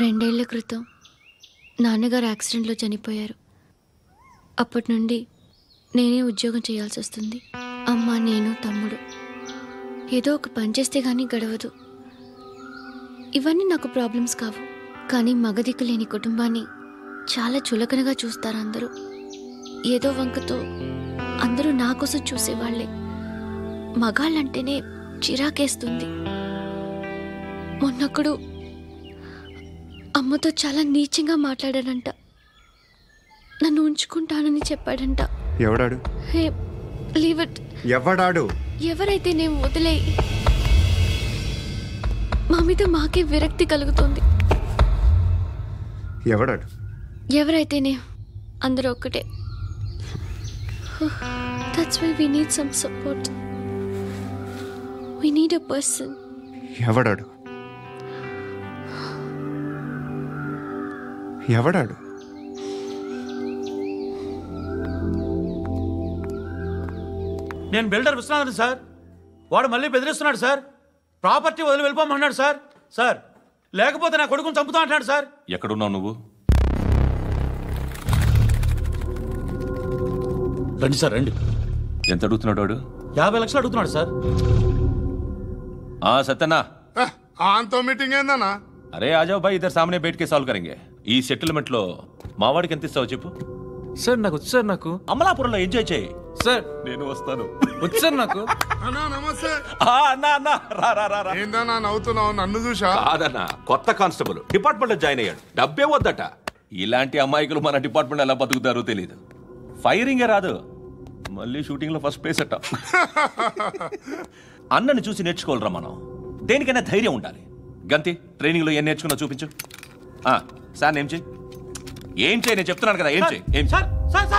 2 ఏళ్ల క్రితం నాన్నగారు యాక్సిడెంట్లో చనిపోయారు. అప్పటి నుండి నేనే ఉద్యోగం చేయాల్సి వస్తుంది. అమ్మ, నేను, తమ్ముడు ఏదో ఒక పని చేస్తే కానీ గడవదు. ఇవన్నీ నాకు ప్రాబ్లమ్స్ కావు, కానీ మగదిక్కు లేని కుటుంబాన్ని చాలా చులకనగా చూస్తారు అందరూ. ఏదో వంకతో అందరూ నా కోసం చూసేవాళ్లే. మగాళ్ళంటేనే చిరాకేస్తుంది. మొన్నప్పుడు అమ్మతో చాలా నీచంగా మాట్లాడాడంట. నన్ను ఉంచుకుంటానని చెప్పాడంట. ఎవడాడు? హే, లీవ్ ఇట్. ఎవడాడు? ఎవరైతే నేను వదిలే. మా మీద మాకే విరక్తి కలుగుతుంది. ఎవడాడు? ఎవరైతేనే అందరూ ఒక్కటే. That's why we need some support. We need a person. ఎవడాడు? ఎవడాడు? నేను బిల్డర్ విశ్వనాథన్ సార్. వాడు మళ్ళీ బెదిరిస్తున్నాడు సార్. ప్రాపర్టీ వదిలి వెళ్ళిపోమన్నాడు సార్. సార్, లేకపోతే నా కొడుకుని చంపుతా అంటున్నాడు సార్. ఎక్కడున్నావు నువ్వు? రండి సార్, రండి. ఎంత అడుగుతున్నాడు వాడు? 50 లక్షలు అడుగుతున్నాడు సార్. సత్యనా, ఆంతో మీటింగ్ ఏందన్నా? అరే ఆజావ్ భాయ్, ఇద్దరు సామనే బయట కే సాల్వ్ కరెంగే. ఈ సెటిల్మెంట్ లో మావాడికి ఎంత ఇస్తావు చెప్పు. సార్ నాకు వచ్చు సార్. నాకు అమలాపురంలో ఎంజాయ్ చేయి సార్. నేను వస్తాను. వచ్చు సార్ నాకు. అన్నా నమస్తే. అన్నా అన్నా, రా రా రా. ఏందన్నా నవ్వుతున్నావు? నన్ను చూసా? కాదన్నా, కొత్త కానిస్టేబుల్ డిపార్ట్మెంట్ లో జాయిన్ అయ్యాడు. డబ్బే వద్దట. ఇలాంటి అమాయకులు మన డిపార్ట్మెంట్ ఎలా బతుకుతారో తెలియదు. ఫైరింగే రాదు, మళ్ళీ షూటింగ్ లో ఫస్ట్ ప్లేస్ అట్ట. అన్నని చూసి నేర్చుకోవాలరా మనం. దేనికైనా ధైర్యం ఉండాలి. గంతి, ట్రైనింగ్ లో ఏం నేర్చుకున్నా చూపించు. సార్ ఏం చేయి, ఏం చేయి, నేను చెప్తున్నాను కదా. ఏం చేయి, ఏం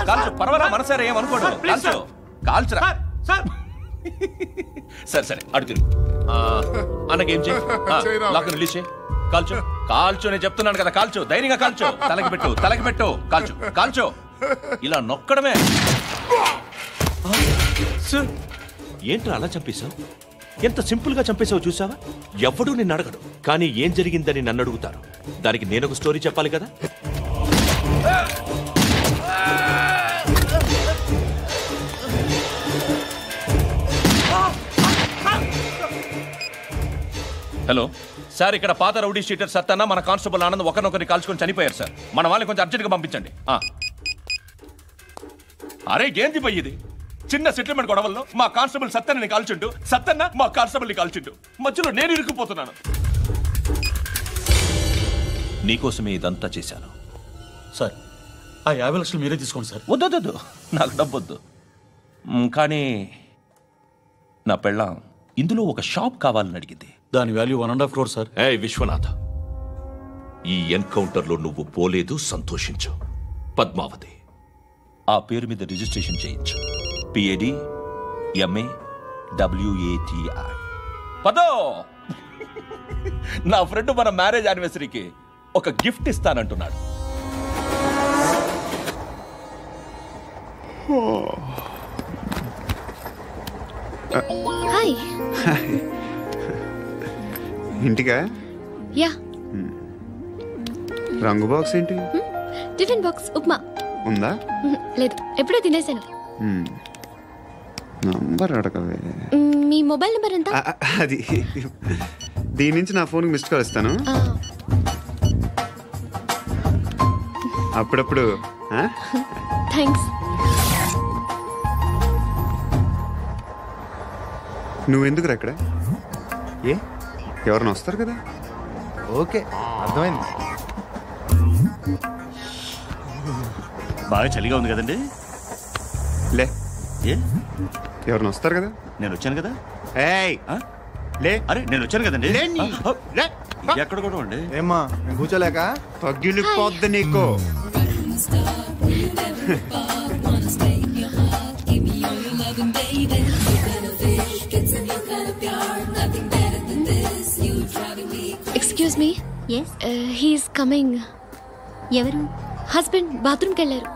కాల్చు. పర్వాలా, మనసారా ఏమనుకోడు. కాల్చు, కాల్చురా. సరే సరే, అడు తిరుగు. అన్నకేం చేయి, లాక్ రిలీజ్ చేయి. కాల్చు, కాల్చు. నేను చెప్తున్నాను కదా, కాల్చు. ధైర్యంగా కాల్చు. తలకి పెట్టు, తలకి పెట్టు. కాల్చు, కాల్చు. ఇలా నొక్కడమే. ఏంట్రా అలా చంపేశావు? ఎంత సింపుల్ గా చంపేశావు చూసావా? ఎవడూ నిన్ను అడగడు, కానీ ఏం జరిగిందని నన్ను అడుగుతారు. దానికి నేనొక స్టోరీ చెప్పాలి కదా. హలో సార్, ఇక్కడ పాత రౌడీ షీటర్ సత్తన్న, మన కానిస్టేబుల్ ఆనంద్ ఒకరినొకరిని కాల్చుకొని చనిపోయారు సార్. మన వాళ్ళని కొంచెం అర్జెంట్గా పంపించండి. అరే ఏంది పోయేది? చిన్న సెటిల్మెంట్ గొడవల్లో మా కానిస్టేబుల్ సత్తన్నని కాల్చుంటూ, సత్తన్న మా కానిస్టేబుల్ని కాల్చుంటూ, మధ్యలో నేను ఇరుక్కుపోతున్నాను. నీకోసమే ఇదంతా చేశాను సార్. ఆ 50 లక్షలు మీరే తీసుకోండి సార్. వద్దొద్దు, నాకు డబ్బొద్దు. కానీ నా పెళ్ళాం ఇందులో ఒక షాప్ కావాలని అడిగింది. దాని వాల్యూ 1.5 crore సార్. విశ్వనాథ్, ఈ ఎన్కౌంటర్లో నువ్వు పోలేదు, సంతోషించు. పద్మావతి ఆ పేరు మీద రిజిస్ట్రేషన్ చేయించు. PAD MA WATI. పదో, నా ఫ్రెండ్ మన మ్యారేజ్ యానివర్సరీకి ఒక గిఫ్ట్ ఇస్తానంటున్నాడు. హాయ్. ఇంటికా? యా. రంగు బాక్స్ ఏంటి? టిఫిన్ బాక్స్ ఉప్మా ఉందా? లేదు, ఎప్పుడో తినేసాను. నంబర్ అడగవే. మీ మొబైల్ నెంబర్ ఎంత? అది దీని నుంచి నా ఫోన్కి మిస్డ్ కాల్ ఇస్తాను. అప్పుడప్పుడు. థ్యాంక్స్. నువ్వెందుకు అక్కడ? ఏ, ఎవరైనా వస్తారు కదా. ఓకే, అర్థమైంది. బాగా చలిగా ఉంది కదండి. లే, ఏ ఎవరైనా వస్తారు కదా. నేను వచ్చాను కదా. ఏయ్ లే. అరే నేను వచ్చాను కదండి. ఎక్కడ కూడా అండి. ఏమ్మా కూర్చోలేక పగిలిపోద్ది నీకు. Excuse me. Yes, he's coming. ఎవరు? హస్బెండ్ బాత్రూమ్కి వెళ్ళారు.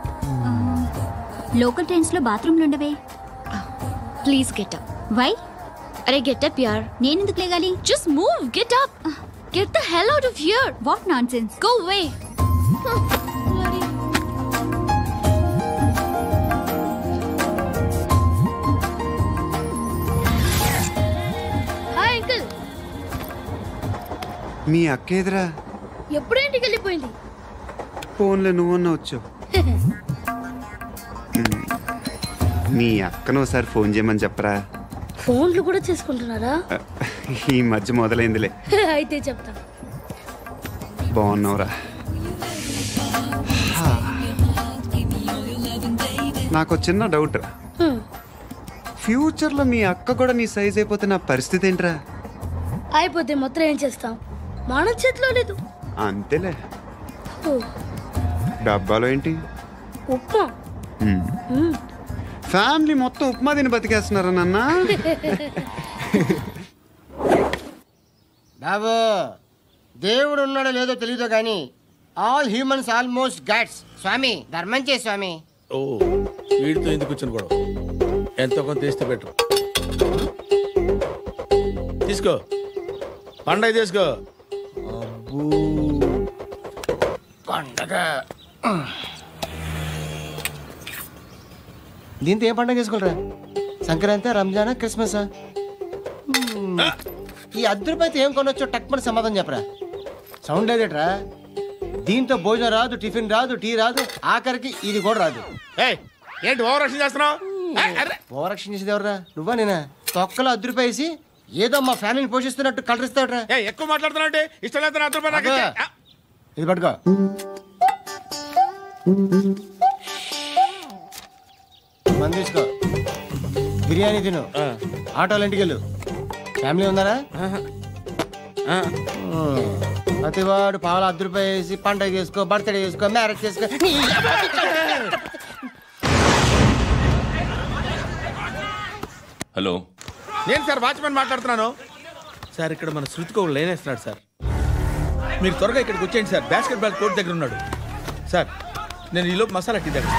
లోకల్ ట్రైన్స్ లో బాత్రూమ్లు ఉండవే. Please get up. వై? అరే గెట్ అప్ యార్. నేనెందుకు లేగాలి? Just move, get up. Get the hell out of here! What nonsense. Go away! Bloody. Hi, uncle. మీ అక్క ఎదురా ఎప్పుడు ఇంటికి వెళ్ళిపోయింది? ఫోన్లో నువ్వన్నా వచ్చావు. మీ అక్కను ఒకసారి ఫోన్ చేయమని చెప్పరా. ఫోన్లు కూడా చేసుకుంటున్నారా? ఈ మధ్య మొదలైందిలే. అయితే చెప్తా. బాగున్నావురా. నాకు చిన్న డౌట్ రా. ఫ్యూచర్లో మీ అక్క కూడా నీ సైజ్ అయిపోతే నా పరిస్థితి ఏంట్రా? అయిపోతే మొత్తం ఏం చేస్తాం? మన చేతిలో లేదు. అంతేలే. డబ్బాలో ఏంటి? ఉప్మా. ఫ్యామిలీ మొత్తం ఉప్మా తిని బతికేస్తున్నారా నాన్న? బాబు దేవుడు ఉన్నాడో లేదో తెలీదు కానీ ఆల్ హ్యూమన్స్ ఆల్మోస్ట్ గాడ్స్. స్వామి ధర్మం చే స్వామి. ఓ వీడితో ఎందుకు కూర్చొని కూడా ఎంతో కొంత తీస్తే బెటర్. తీసుకో పండగ తీసుకో. పండగ దీంతో ఏం పండగ చేసుకోలేరా? సంక్రాంతి, రంజానా, క్రిస్మసా? ఈ ₹10 ఏం కొనొచ్చో టక్మని సమాధానం చెప్పరా. సౌండ్ లేదేట్రా? దీంతో భోజనం రాదు, టిఫిన్ రాదు, టీ రాదు, ఆఖరికి ఇది కూడా రాదు. ఏంటి ఓవర్ రక్షణ చేస్తున్నావు? ఓవర్ రక్షణ చేసేది ఎవరా? నువ్వా నేనా? తొక్కలో ₹10 వేసి ఏదో మా ఫ్యామిలీని పోషిస్తున్నట్టు కలరిస్తావుట్రా. ఎక్కువ మాట్లాడుతున్నా ఇష్టం లేదు. ఇది పట్టుకో. మంది తీసుకో, బిర్యానీ తిను, ఆటోలు ఇంటికి వెళ్ళు. ఫ్యామిలీ ఉందారా? ప్రతివాడు పావులు ₹10 వేసి పండగ చేసుకో, బర్త్డే చేసుకో, మ్యారేజ్ చేసుకో. హలో, నేను సార్ వాచ్మెన్ మాట్లాడుతున్నాను సార్. ఇక్కడ మన శృతికి ఒక లైన్ వేస్తున్నాడు సార్. మీరు త్వరగా ఇక్కడికి వచ్చేయండి సార్. బాస్కెట్ బాల్ కోర్ట్ దగ్గర ఉన్నాడు సార్. నేను ఈలోపు మసాలా టీ దగ్గర.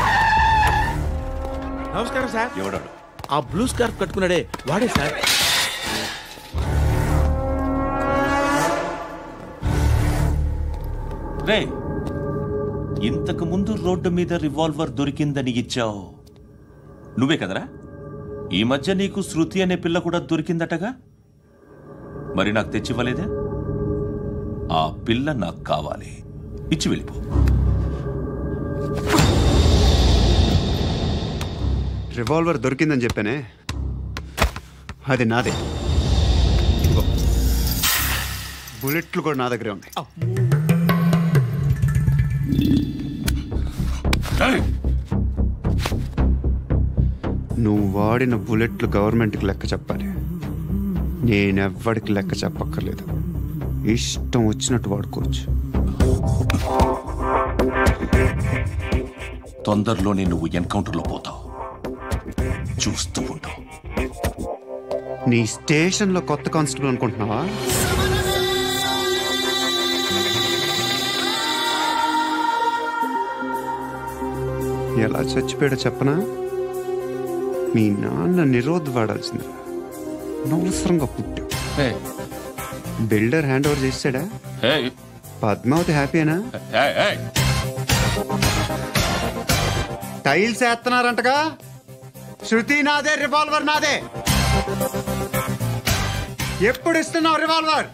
నమస్కారం సార్. ఎవడాడు? ఆ బ్లూ స్కార్ఫ్ కట్టుకున్నాడే వాడే సార్. రే, ఇంతకు ముందు రోడ్డు మీద రివాల్వర్ దొరికిందని ఇచ్చావు నువ్వే కదరా? ఈ మధ్య నీకు శృతి అనే పిల్ల కూడా దొరికిందటగా? మరి నాకు తెచ్చివ్వలేదే? ఆ పిల్ల నాకు కావాలి, ఇచ్చి వెళ్ళిపో. రివాల్వర్ దొరికిందని చెప్పానే, అది నాదే. బుల్లెట్లు కూడా నా దగ్గరే ఉన్నాయి. నువ్వు వాడిన బుల్లెట్లు గవర్నమెంట్కి లెక్క చెప్పాలి. నేనెవ్వడికి లెక్క చెప్పక్కర్లేదు. ఇష్టం వచ్చినట్టు వాడుకోవచ్చు. తొందరలోనే నువ్వు ఎన్కౌంటర్లో పోతావు, చూస్తూ ఉంటావు. నీ స్టేషన్లో కొత్త కానిస్టేబుల్ అనుకుంటున్నావా? ఎలా చచ్చిపోయాడో చెప్పనా? మీ నాన్న నిరోధ్ వాడాల్సింది. అనవసరంగా పుట్టావు. బిల్డర్ హ్యాండ్ ఓవర్ చేసాడా? పద్మావతి హ్యాపీనా? టైల్స్ వేస్తున్నారంటగా. శృతి నాదే, రివాల్వర్ నాదే. ఎప్పుడు ఇస్తున్నావు రివాల్వర్?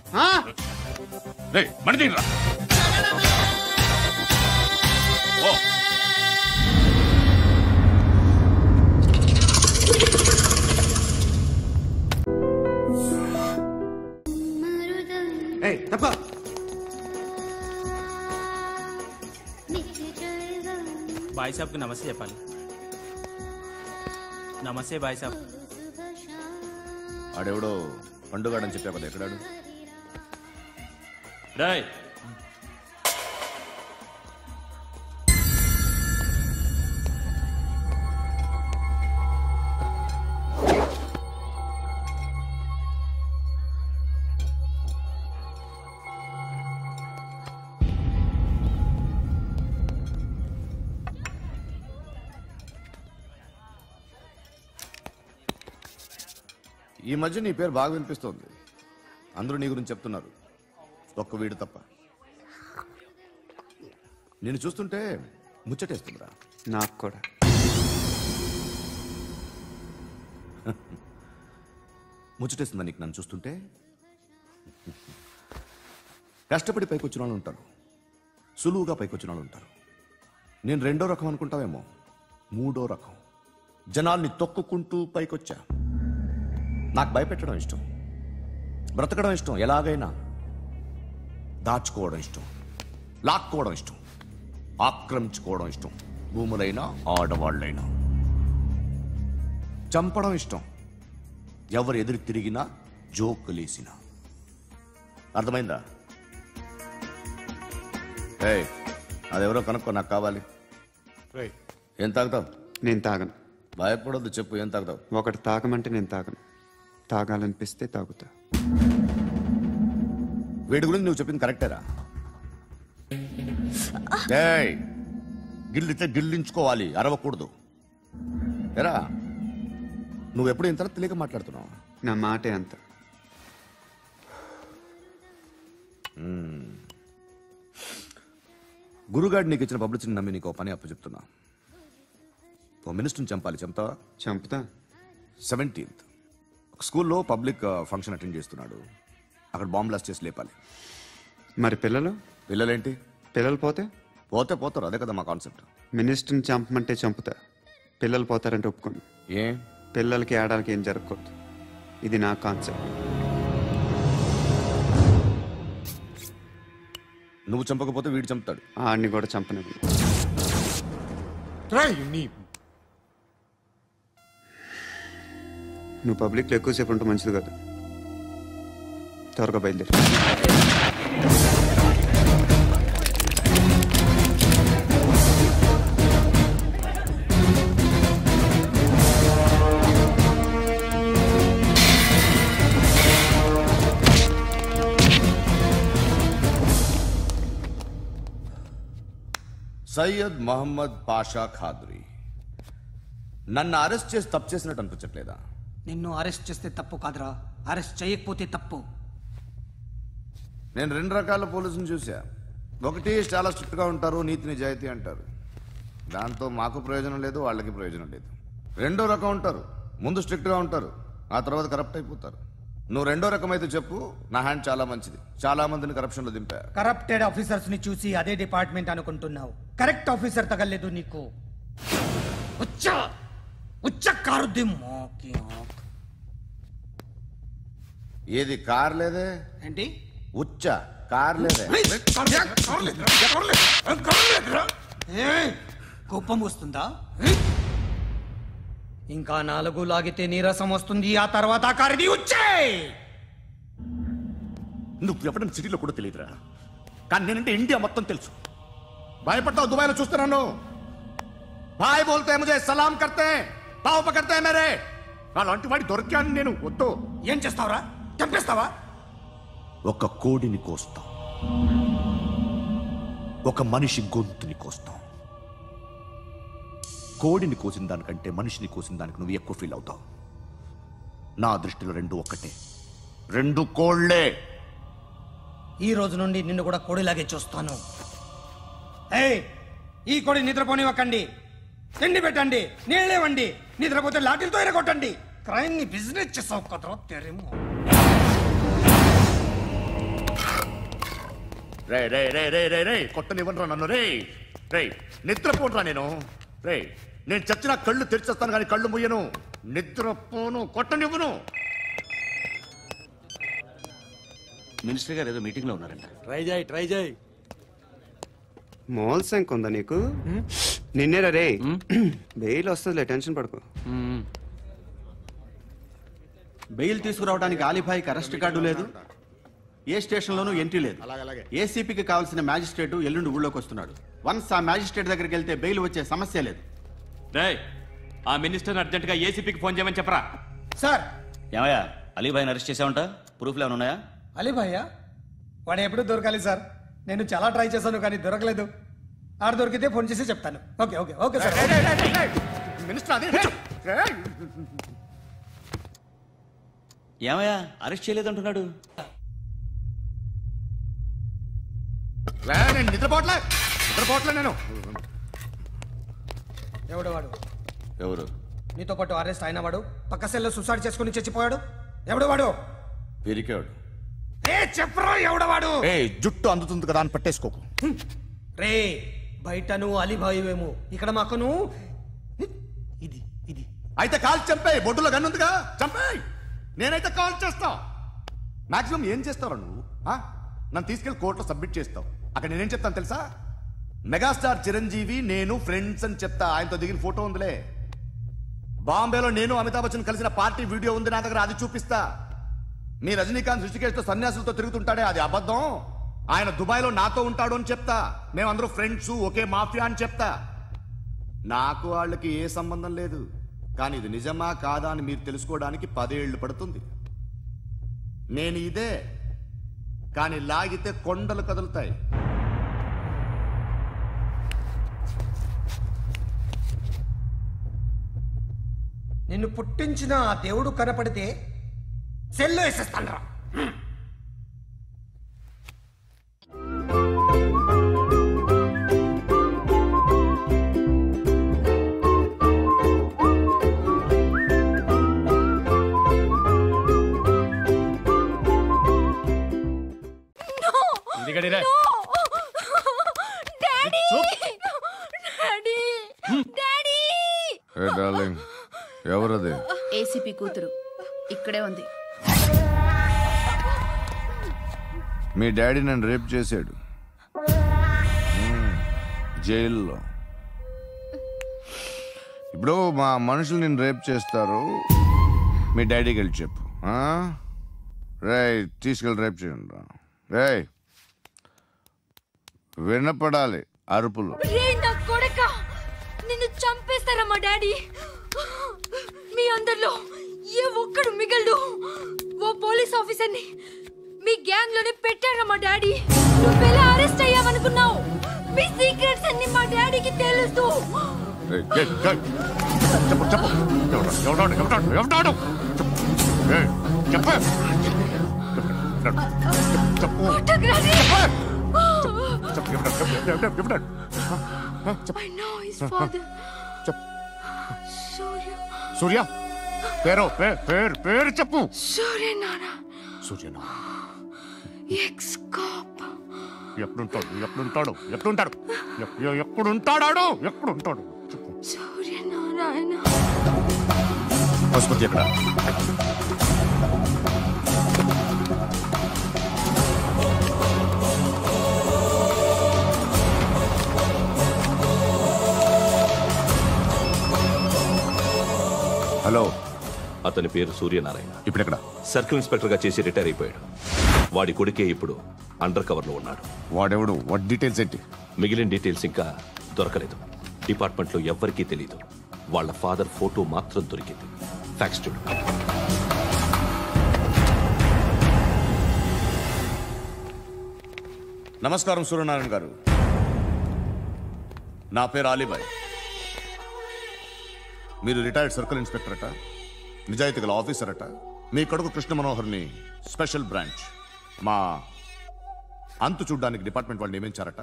బాయ్ సాబ్కి నమస్తే చెప్పాలి. నమస్తే బాయ్ సాబ్. ఆడెవడో పండుగాడని చెప్పా కదా, ఎక్కడాడు? రాయ్, ఈ మధ్య నీ పేరు బాగా వినిపిస్తోంది. అందరూ నీ గురించి చెప్తున్నారు. ఒక్క వీడు తప్ప. నేను చూస్తుంటే ముచ్చటేస్తుందిరా. నాకు కూడా. ముచ్చటేస్తుందా నీకు నన్ను చూస్తుంటే? కష్టపడి పైకొచ్చిన వాళ్ళు ఉంటారు, సులువుగా పైకొచ్చిన వాళ్ళు ఉంటారు. నేను రెండో రకం అనుకుంటావేమో, మూడో రకం. జనాల్ని తొక్కుకుంటూ పైకొచ్చా. నాకు భయపెట్టడం ఇష్టం, బ్రతకడం ఇష్టం, ఎలాగైనా దాచుకోవడం ఇష్టం, లాక్కోవడం ఇష్టం, ఆక్రమించుకోవడం ఇష్టం. భూములైనా ఆడవాళ్ళైనా చంపడం ఇష్టం, ఎవరు ఎదురు తిరిగినా జోకులేసినా. అర్థమైందా? ఏయ్, అదెవరో కనుక్కో, నాకు కావాలి. ఏం తాగుతావు? నేను తాగను. భయపడొద్దు, చెప్పు ఏం తాగుతావు? ఒకటి తాగమంటే నేను తాగను, తాగాలనిపిస్తే తాగుతా. వీడి గురించి నువ్వు చెప్పింది కరెక్టేరా? ఏయ్, గిల్లితే గిల్లించుకోవాలి, అరవకూడదు. ఎరా, నువ్వెప్పుడు ఇంత తెలియక మాట్లాడుతున్నావు? నా మాటే అంత. గురుగాడు నీకు ఇచ్చిన పబ్లిసిటీని నమ్మి నీకు పని అప్పు చెప్తున్నా. ఓ మినిస్టర్ని చంపాలి, చంపుతావా? చంపుతా. 17th ఒక స్కూల్లో పబ్లిక్ ఫంక్షన్ అటెండ్ చేస్తున్నాడు. అక్కడ బాంబ్ బ్లాస్ట్ చేసి లేపాలి. మరి పిల్లలు? పిల్లలేంటి? పిల్లలు పోతే పోతారు, అదే కదా మా కాన్సెప్ట్. మినిస్టర్ని చంపమంటే చంపుతా, పిల్లలు పోతారంటే ఒప్పుకోను. ఏ? పిల్లలకి ఆడాలకి ఏం జరగకూడదు, ఇది నా కాన్సెప్ట్. నువ్వు చంపకపోతే వీడు చంపుతాడు. ఆడిని కూడా చంపనివ్వను. నువ్వు పబ్లిక్లో ఎక్కువసేపు ఉంటే మంచిది కదా, త్వరగా బయలుదేరి. సయ్యద్ మహమ్మద్ పాషా ఖాద్రీ నన్ను అరెస్ట్ చేసి తప్పు చేసినట్టు అనిపించట్లేదా? నిన్ను అరెస్ట్ చేస్తే తప్పు కాదురా, అరెస్ట్ చేయకపోతే తప్పు. నేను 2 రకాల పోలీసుని చూసా. ఒకటి చాలా స్ట్రిక్ట్గా ఉంటారు, నీతి నిజాయితీ అంటారు, దాంతో మాకు ప్రయోజనం లేదు, వాళ్ళకి ప్రయోజనం లేదు. రెండో రకం ఉంటారు, ముందు స్ట్రిక్ట్గా ఉంటారు, ఆ తర్వాత కరప్ట్ అయిపోతారు. నువ్వు రెండో రకం అయితే చెప్పు, నా హ్యాండ్ చాలా మంచిది, చాలా మందిని కరప్షన్లో దింపా. కరప్టెడ్ ఆఫీసర్స్ ని చూసి అదే డిపార్ట్మెంట్ అనుకుంటున్నావు, కరెక్ట్ ఆఫీసర్ తగలేదు నీకు. ఏది కార్ లేదే? ఏంటి ఉచ్చ కార్ లేదే? కోపం వస్తుందా? ఇంకా 4 లాగితే నీరసం వస్తుంది, ఆ తర్వాత కారిది వచ్చే. నువ్వు ఎప్పుడైనా సిటీలో కూడా తెలియదురా, కానీ నేనంటే ఇండియా మొత్తం తెలుసు. భయపడతావు? దుబాయ్లో చూస్తున్నాను, భాయ్ బోల్తే ముజే సలాం కర్తే, పావు పకర్తే మేరే. అలాంటి వాడి దొరికాను నేను. వద్దు. ఏం చేస్తావురా? చంపేస్తావా? ఒక కోడిని కోస్తాం, ఒక మనిషి గొంతుని కోస్తాం. కోడిని కోసిన దానికంటే మనిషిని కోసిన దానికి నువ్వు ఎక్కువ ఫీల్ అవుతావు. నా దృష్టిలో 2 ఒక్కటే, 2 కోళ్లే. ఈ రోజు నుండి నిన్ను కూడా కోడిలాగే చూస్తాను. ఈ కోడి నిద్రపోనివ్వకండి, తిండి పెట్టండి, నీళ్ళేవండి, నిద్రపోతే లాఠీలతో ఎరగొట్టండి. క్రైమ్ ని బిజినెస్ చేసావు కదరా తెరేమో. రే రే రే రే రే రే కొట్టనివ్వనరా నన్ను. రే రే నిద్రపోనరా నేను. రే నేను చచ్చిన కళ్ళు తెరిచేస్తాను కానీ కళ్ళు ముయ్యను, నిద్రపోను, కొట్టనివ్వను. మినిస్టర్ గారు ఏదో మీటింగ్ లో ఉన్నారంట. ట్రై చేయి. మోల్ సంక్ ఉందా నీకు? నిన్నేరా రే, బెయిల్ వస్తుందిలే, టెన్షన్ పడుకో. బెయిల్ తీసుకురావడానికి ఆలిభాయికి అరెస్ట్ కార్డు లేదు, ఏ స్టేషన్లోనూ ఎంట్రీ లేదు. ఏసీపీకి కావాల్సిన మ్యాజిస్ట్రేటు ఎల్లుండి ఊళ్ళోకి వస్తున్నాడు. వన్స్ ఆ మ్యాజిస్ట్రేట్ దగ్గరికి వెళ్తే బెయిల్ వచ్చే సమస్య లేదు. ఆ మినిస్టర్ అర్జెంట్ గా ఏసీపీకి ఫోన్ చేయమని చెప్పరా. సార్. ఏమయ్యా, అలీభాయిని అరెస్ట్ చేసావంట? ప్రూఫ్లు ఏమైనా ఉన్నాయా? అలీభాయ్యా? వాడు ఎప్పుడు దొరకాలి సార్, నేను చాలా ట్రై చేశాను కానీ దొరకలేదు. ఆడ దొరికితే ఫోన్ చేసి చెప్తాను. Okay okay okay sir. ఏమయ్యా, అరెస్ట్ చేయలేదంటున్నాడు? నేను నిద్రపోవట్లే నేను. ఎవడు వాడు? ఎవరు? నీతో పాటు అరెస్ట్ అయిన వాడు, పక్క సెల్లో సూసైడ్ చేసుకుని చచ్చిపోయాడు. ఎవడు వాడు? పిరికాడు. చెప్పరా ఎవడవాడు? జుట్టు అందుతుంది కదా అని పట్టేసుకోకు. రే బయట నువ్వు అలీబాయివేమో, ఇక్కడ మాకు నువ్వు ఇది ఇది. అయితే కాల్ చంపేయి, బొడ్డులో గన్నుందిగా చంపేయి. నేనైతే కాల్ చేస్తా. మాక్సిమం ఏం చేస్తావు నువ్వు? నన్ను తీసుకెళ్లి కోర్టులో సబ్మిట్ చేస్తావు. అక్కడ నేనేం చెప్తాను తెలుసా? మెగాస్టార్ చిరంజీవి నేను ఫ్రెండ్స్ అని చెప్తా. ఆయనతో దిగిన ఫోటో ఉందిలే. బాంబేలో నేను అమితాబ్ బచ్చన్ కలిసిన పార్టీ వీడియో ఉంది నా దగ్గర, అది చూపిస్తా. మీ రజనీకాంత్ ఋషికేష్తో సన్యాసులతో తిరుగుతుంటాడే, అది అబద్ధం. ఆయన దుబాయ్లో నాతో ఉంటాడు అని చెప్తా. మేమందరూ ఫ్రెండ్స్, ఒకే మాఫియా అని చెప్తా. నాకు వాళ్ళకి ఏ సంబంధం లేదు. కానీ ఇది నిజమా కాదా అని మీరు తెలుసుకోవడానికి 10 ఏళ్ళు పడుతుంది. నేను ఇదే, కానీ లాగితే కొండలు కదులుతాయి. నిన్ను పుట్టించిన ఆ దేవుడు కనపడితే సెల్లో వేసేస్తానరా. ఎవరది? ఏసీపీ కూతురు ఇక్కడే ఉంది. మీ డాడీ నన్ను రేప్ చేశాడు జైల్లో. ఇప్పుడు మా మనుషులు నేను రేప్ చేస్తారు, మీ డాడీకి వెళ్ళి చెప్పు. రేయ్ తీసుకెళ్ళి రేప్ చేయండి. రేయ్ వినపడాలి అరుపులు. నిన్ను చంపేస్తారా మా డాడీ? మీ అందరిలో ఏ ఒక్కడు మిగలడు. ఓ పోలీస్ ఆఫీసర్ని మీ గ్యాంగ్ లోనే పెట్టారా మా డాడీ? నువ్వెలా అరెస్ట్ అయ్యావనుకున్నావు? మీ సీక్రెట్స్ అన్ని మా డాడీకి తెలుసు. సూర్య పేరు పేరు చెప్పు. సూర్యనారాయణ. Ex cop. ఎప్పుడుంటాడు సూర్యనారాయణ. పశుపతి ఎక్కడ? హలో, అతని పేరు సూర్యనారాయణ. ఇప్పుడెక్కడ? సర్కిల్ ఇన్స్పెక్టర్ గా చేసి రిటైర్ అయిపోయాడు. వాడి కొడుకే ఇప్పుడు అండర్ కవర్ లో ఉన్నాడు. వాడెవడు? వాట్ డీటెయిల్స్ ఏంటి? మిగిలిన డీటెయిల్స్ ఇంకా దొరకలేదు. డిపార్ట్మెంట్ లో ఎవ్వరికీ తెలియదు. వాళ్ళ ఫాదర్ ఫోటో మాత్రం దొరికింది. ఫ్యాక్స్ చూడు. నమస్కారం సూర్యనారాయణ గారు. నా పేరు అలీబాయ్. మీరు రిటైర్డ్ సర్కిల్ ఇన్స్పెక్టర్ అట, నిజాయితీ గల ఆఫీసర్ అట. మీ కొడుకు కృష్ణ మనోహర్ని స్పెషల్ బ్రాంచ్ మా అంతు చూడ్డానికి డిపార్ట్మెంట్ వాళ్ళు నియమించారట.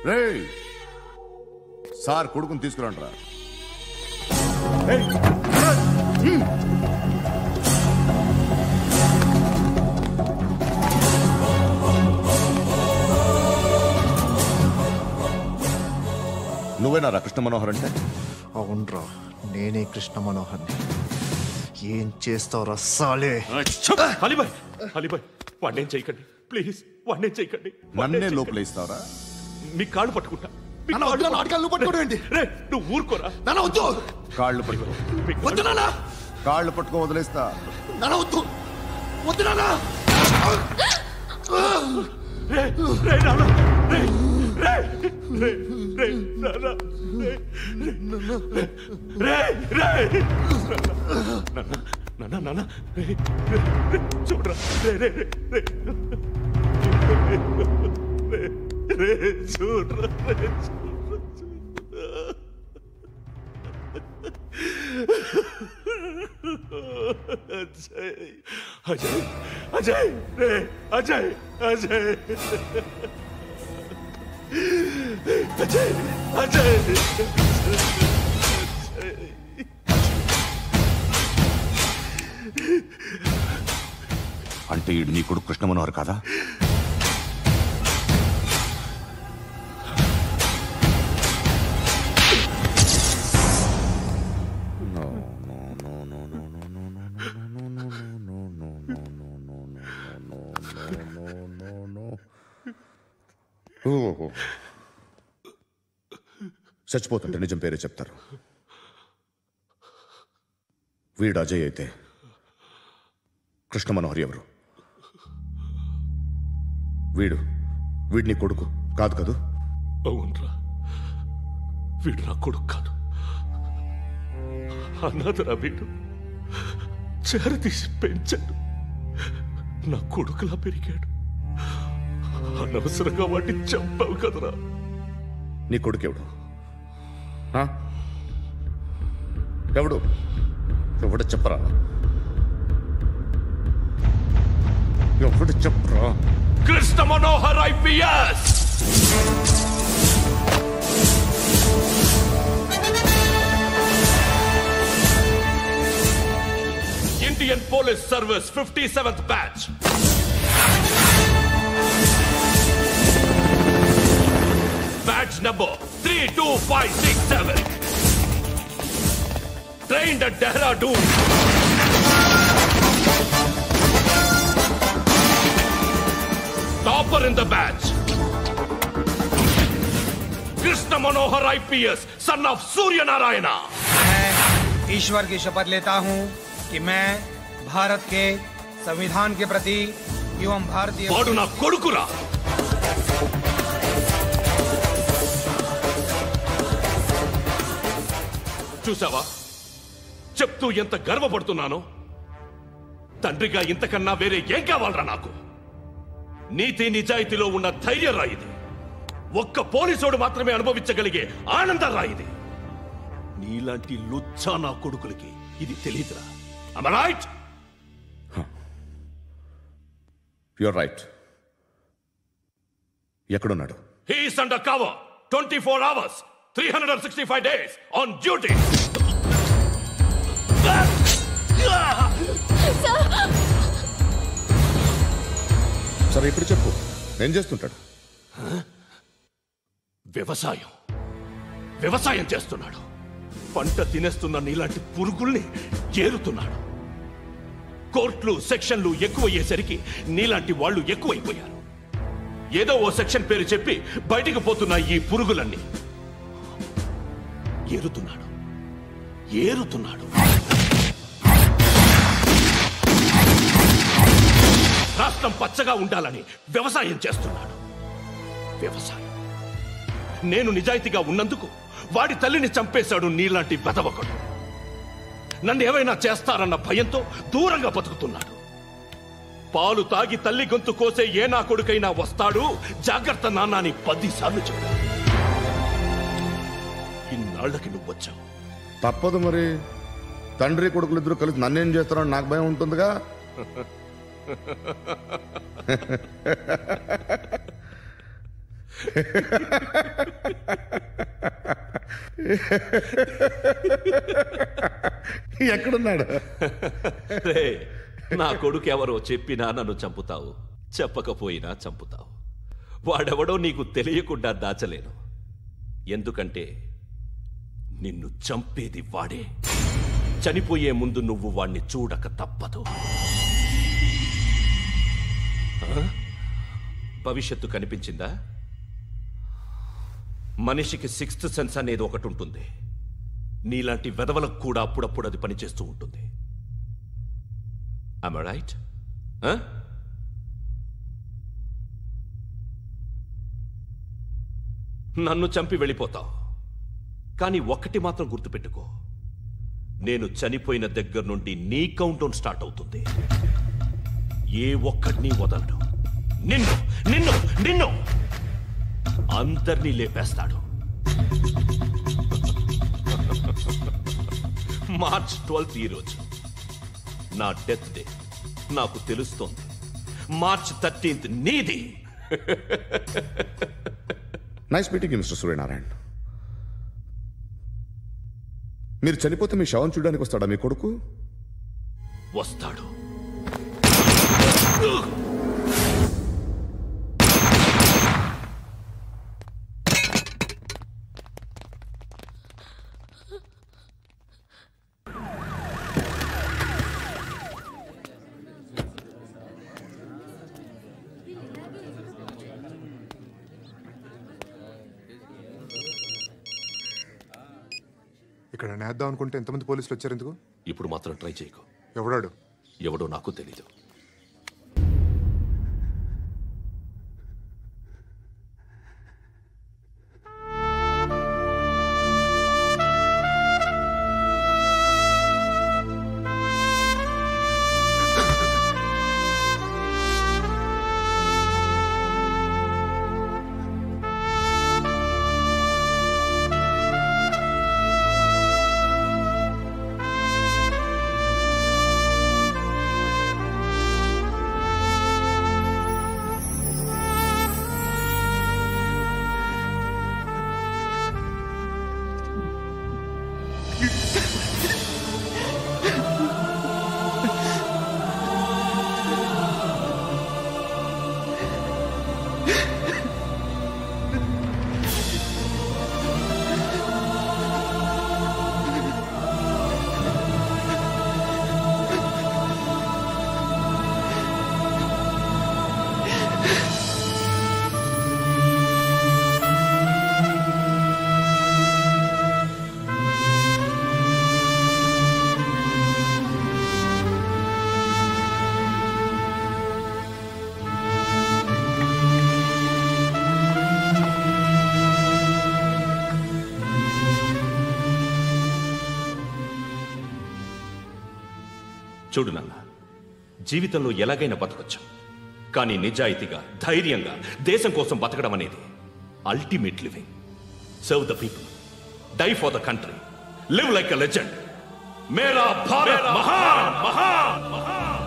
రే సార్ కొడుకుని తీసుకురండి రా. నువ్వేనారా కృష్ణ మనోహర్ అంటే? అవునరా, నేనే కృష్ణ మనోహర్ని. ఏం చేస్తావు రస్సాలే? వాడినేం చేయకండి ప్లీజ్, వాడినేం చేయకండి. నన్నే లోపల ఇస్తావరా? మీ కాళ్ళు పట్టుకుంటా. నువ్వు ఊరుకోరా. కాళ్ళు పట్టుకో. కాళ్ళు పట్టుకో వదిలేస్తా. చూడరా చూడరా. అజయ్ అజయ్ రే అజయ్ అజయ్ అజయ్ అజయ్ అంటే ఈడు నీ కొడుకు కృష్ణ మనోహర్ కాదా? చచ్చిపోతుంటే నిజం పేరే చెప్తారు. వీడు అజయ్ అయితే కృష్ణ మనోహర్ ఎవరు? వీడిని కొడుకు కాదు కదూ? అవునరా, వీడు నా కొడుకు కాదు, అనాథరా. వీడు చేరతీసి పెంచాడు, నా కొడుకులా పెరిగాడు. అనవసరంగా వాటిని చంపావు కదరా. నీ కొడుకెవడు? ఎవడు ఎవడు చెప్పరా? ఎవడు చెప్పరా? Krishna Manohar IPS. Indian police service 57th batch. Badge number 32567. Trained at Dehradun. Topper in the batch. Krishna Manohar IPS, son of Surya Narayana. मैं ईश्वर की शपथ लेता हूं कि मैं भारत के संविधान के प्रति एवं भारतीय वाडु ना कोडुकुरा. చూసావా, చెప్తూ ఎంత గర్వపడుతున్నానో. తండ్రిగా ఇంతకన్నా వేరే ఏం కావాలరా నాకు? నీతి నిజాయితీలో ఉన్న ధైర్యం రా ఇది. ఒక్క పోలీసోడు మాత్రమే అనుభవించగలిగే ఆనందం రా ఇది. నీలాంటి లుచ్చా నా కొడుకులకి ఇది తెలీదురా. Am I right? You're right. ఎక్కడున్నాడు? He is under cover 24 hours 365 days on duty. సరే ఇప్పుడు చెప్పు, ఏం చేస్తుంటాడు? వ్యవసాయం చేస్తున్నాడు. పంట తినేస్తున్న నీలాంటి పురుగుల్ని ఏరుతున్నాడు. కోర్టులు సెక్షన్లు ఎక్కువయ్యేసరికి నీలాంటి వాళ్ళు ఎక్కువైపోయారు. ఏదో ఓ సెక్షన్ పేరు చెప్పి బయటికి పోతున్న ఈ పురుగులన్నీ ఏరుతున్నాడు. రాష్ట్రం పచ్చగా ఉండాలని వ్యవసాయం చేస్తున్నాడు. నేను నిజాయితీగా ఉన్నందుకు వాడి తల్లిని చంపేశాడు నీలాంటి వెధవకుడు. నన్ను ఏమైనా చేస్తారన్న భయంతో దూరంగా బతుకుతున్నాడు. పాలు తాగి తల్లి గొంతు కోసే ఏ నా కొడుకైనా వస్తాడు, జాగ్రత్త నాన్న అని 10 సార్లు చెప్పాడు. ఇన్నాళ్ళకి నువ్వు వచ్చావు. తప్పదు మరి. తండ్రి కొడుకులు ఇద్దరు కలిసి నన్నేం చేస్తారని నాకు భయం ఉంటుందిగా. ఎక్కడున్నాడు? నా కొడుకు ఎవరో చెప్పినా నన్ను చంపుతావు, చెప్పకపోయినా చంపుతావు. వాడెవడో నీకు తెలియకుండా దాచలేను. ఎందుకంటే నిన్ను చంపేది వాడే. చనిపోయే ముందు నువ్వు వాణ్ణి చూడక తప్పదు. భవిష్యత్తు కనిపించిందా? మనిషికి 6th సెన్స్ అనేది ఒకటి ఉంటుంది. నీలాంటి వెధవలకు కూడా అప్పుడప్పుడు అది పనిచేస్తూ ఉంటుంది. Am I right? నన్ను చంపి వెళ్ళిపోతావు. కానీ ఒక్కటి మాత్రం గుర్తుపెట్టుకో, నేను చనిపోయిన దగ్గర నుండి నీ కౌంటౌన్ స్టార్ట్ అవుతుంది. ఏ ఒక్కడిని వదలడు. నిన్ను నిన్ను నిన్ను అందరినీ లేపేస్తాడు. March 12th ఈ రోజు నా డెత్ డే నాకు తెలుస్తోంది. మార్చ్ 13th నీది. Nice meeting mister Suryanarayana. మీరు చనిపోతే మీ శవం చూడడానికి వస్తాడా మీ కొడుకు? వస్తాడు. ఇక్కడ నేద్దాం అనుకుంటే ఎంతమంది పోలీసులు వచ్చారు ఎందుకు? ఇప్పుడు మాత్రం ట్రై చేయకు. ఎవడాడు? ఎవడో నాకు తెలీదు. చూడు నాన్న, జీవితంలో ఎలాగైనా బతకొచ్చు, కానీ నిజాయితీగా ధైర్యంగా దేశం కోసం బతకడం అనేది ultimate living. Serve the people, die for the country, live like a legend. మేరా భారత్ మహాన్ మహాన్ మహాన్.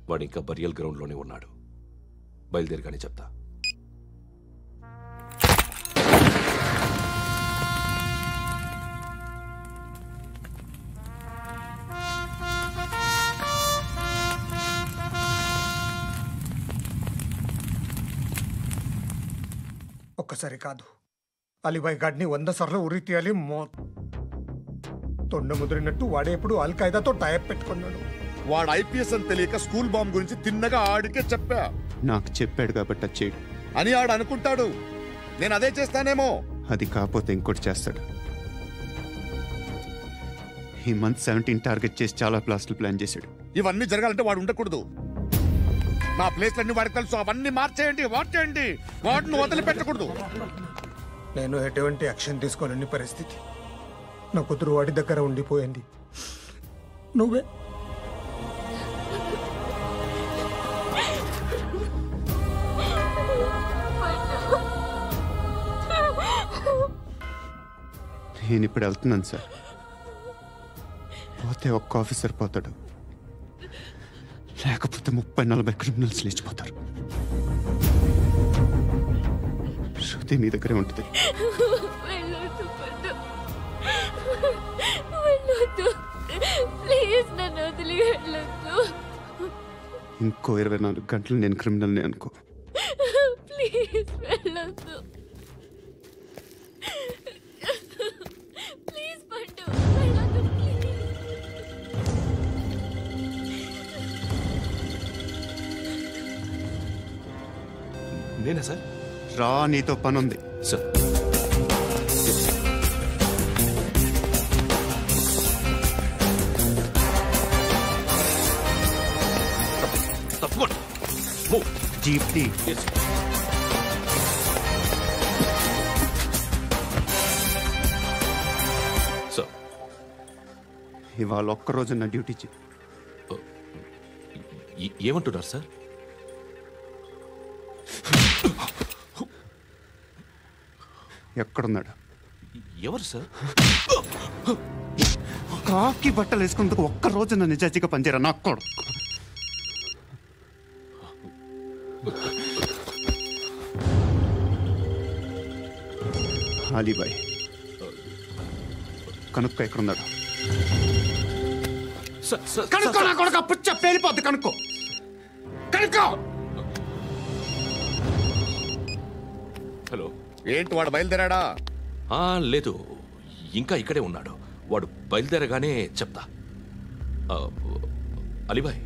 వాడు ఇంకా బరియల్ గ్రౌండ్లోనే ఉన్నాడు. బయలుదేరగానే చెప్తా. ఒక్కసారి కాదు, అలీబాయ్ గాడిని 100 సార్లు ఉరి తీయాలి. తొండ ముదిరినట్టు వాడే ఎప్పుడు అల్ ఖైదాతో టైప్ పెట్టుకున్నాడు. వాడు ఐపీఎస్ అని తెలియక స్కూల్ బాంబ్ గురించి తిన్నగా ఆడికే చెప్పా. నాకు చెప్పాడు కాబట్టి అది చేయడు అని ఆడు అనుకుంటాడు. నేను అదే చేస్తానేమో. అది కాకపోతే ఇంకోటి చేస్తాడు. ఈ మంత్ 17 టార్గెట్ చేసి చాలా ప్లాస్టులు ప్లాన్ చేశాడు. ఇవన్నీ జరగాలంటే వాడు ఉండకూడదు. నా ప్లేస్లన్నీ వాడికి తెలుసు. అవన్నీ మార్చేయండి, వాచేయండి. వాటిని వదిలిపెట్టకూడదు. నేను ఎటువంటి యాక్షన్ తీసుకోలేని పరిస్థితి. నా కూతురు వాడి దగ్గర ఉండిపోయింది. నువ్వే నేను ఇప్పుడు వెళ్తున్నాను సార్. పోతే ఒక్క ఆఫీసర్ పోతాడు, లేకపోతే 30-40 క్రిమినల్స్ లేచిపోతారు. శృతి మీ దగ్గరే ఉంటుంది. ఇంకో 24 గంటలు నేను క్రిమినల్ని అనుకో. ప్లీజ్ వెళ్ళొద్దు. ప్లీజ్ పండు వెళ్ళొద్దు. నేనా సార్? రా, నీతో పనుంది సార్. తప్పకుండా జీప్ టీ. ఇవాళ ఒక్కరోజు నా డ్యూటీ ఏమంటున్నారు సార్? ఎక్కడున్నాడు? ఎవరు సార్? కాకి బట్టలు వేసుకున్నందుకు ఒక్కరోజు నా నిజాజీగా పనిచేయరా నా కొడుకు. అలీబాయ్ కనుక్కో ఎక్కడున్నాడు. కనుక్కో నా కొడుకు, పుచ్చ పేలిపోద్ది. కనుక్కో కనుక్కో. హలో, ఏంటి వాడు బయలుదేరాడా? లేదు, ఇంకా ఇక్కడే ఉన్నాడు. వాడు బయలుదేరగానే చెప్తా. అలీబాయ్,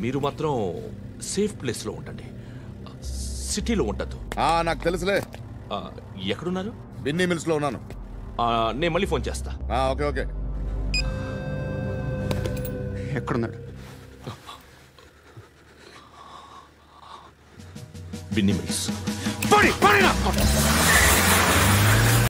మీరు మాత్రం సేఫ్ ప్లేస్లో ఉండండి, సిటీలో ఉండద్దు. నాకు తెలుసులే. ఎక్కడున్నారు? బిన్నీ మిల్స్ లో ఉన్నాను. నేను మళ్ళీ ఫోన్ చేస్తా. Okay okay. ఎక్కడున్నాడు? బిన్నీ మిల్స్. పడి